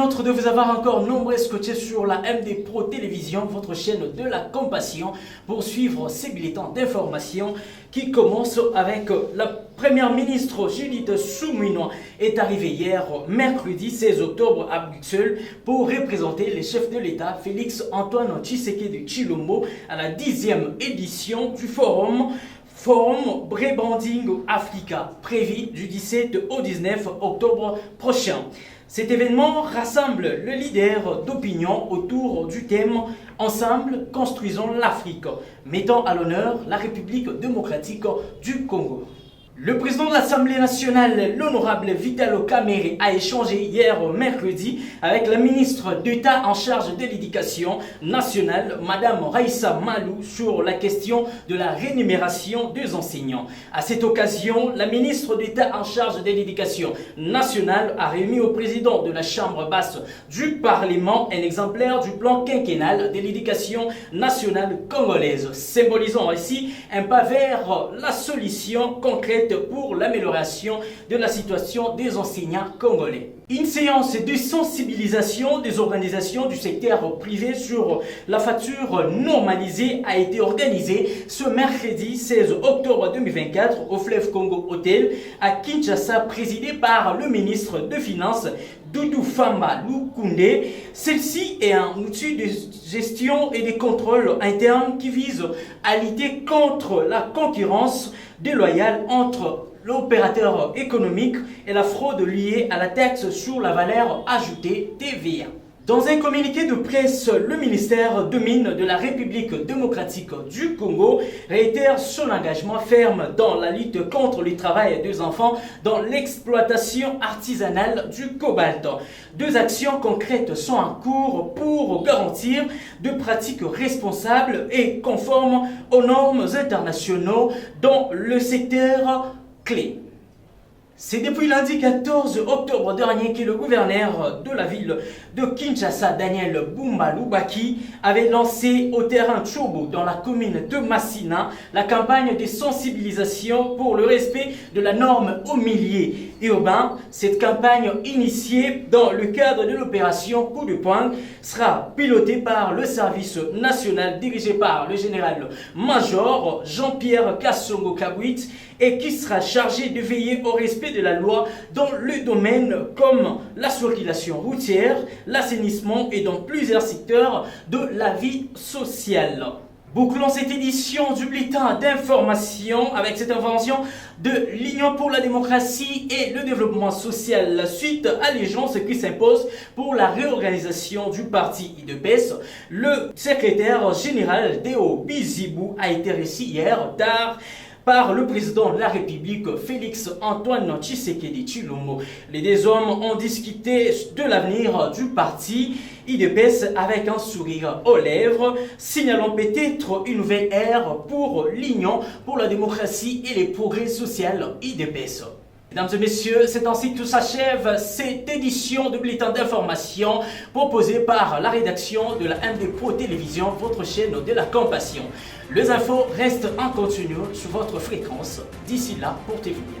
nôtre de vous avoir encore nombreux scotchés sur la MD Pro Télévision, votre chaîne de la compassion, pour suivre ces bulletins d'information qui commencent avec la première ministre Judith Suminwa est arrivée hier, mercredi 16 octobre à Bruxelles, pour représenter les chefs de l'État Félix Antoine Tshisekedi Tshilombo à la 10e édition du Forum Rebranding Africa, prévu du 17 au 19 octobre prochain. Cet événement rassemble le leader d'opinion autour du thème « Ensemble, construisons l'Afrique », mettant à l'honneur la République démocratique du Congo. Le président de l'Assemblée nationale, l'honorable Vitalo Kamere, a échangé hier mercredi avec la ministre d'État en charge de l'éducation nationale, Madame Raissa Malou, sur la question de la rémunération des enseignants. À cette occasion, la ministre d'État en charge de l'éducation nationale a remis au président de la Chambre basse du Parlement un exemplaire du plan quinquennal de l'éducation nationale congolaise, symbolisant ainsi un pas vers la solution concrète pour l'amélioration de la situation des enseignants congolais. Une séance de sensibilisation des organisations du secteur privé sur la facture normalisée a été organisée ce mercredi 16 octobre 2024 au Fleuve Congo Hotel à Kinshasa, présidée par le ministre de Finances Doudou Famba Lukunde. Celle-ci est un outil de gestion et de contrôle interne qui vise à lutter contre la concurrence déloyale entre l'opérateur économique et la fraude liée à la taxe sur la valeur ajoutée TVA. Dans un communiqué de presse, le ministère des Mines de la République démocratique du Congo réitère son engagement ferme dans la lutte contre le travail des enfants dans l'exploitation artisanale du cobalt. Deux actions concrètes sont en cours pour garantir de pratiques responsables et conformes aux normes internationales dans le secteur clé. C'est depuis lundi 14 octobre dernier que le gouverneur de la ville de Kinshasa, Daniel Bumba Lubaki, avait lancé au terrain Chobo, dans la commune de Massina, la campagne de sensibilisation pour le respect de la norme au milieu urbain. Cette campagne, initiée dans le cadre de l'opération Coup de poing, sera pilotée par le service national dirigé par le général-major Jean-Pierre Kassongo Kabwit et qui sera chargé de veiller au respect de la loi dans le domaine comme la circulation routière, l'assainissement et dans plusieurs secteurs de la vie sociale. Bouclons cette édition du bulletin d'information avec cette intervention de l'Union pour la démocratie et le développement social suite à l'urgence qui s'impose pour la réorganisation du parti UDPS. Le secrétaire général Deo Bizibou a été reçu hier tard par le président de la République, Félix Antoine Tshisekedi Tshilombo. Les deux hommes ont discuté de l'avenir du parti UDPS avec un sourire aux lèvres, signalant peut-être une nouvelle ère pour l'Union pour la démocratie et les progrès sociaux UDPS. Mesdames et messieurs, c'est ainsi que tout s'achève cette édition de bulletin d'information proposée par la rédaction de la MD Pro Télévision, votre chaîne de la compassion. Les infos restent en continu sur votre fréquence. D'ici là, portez-vous bien.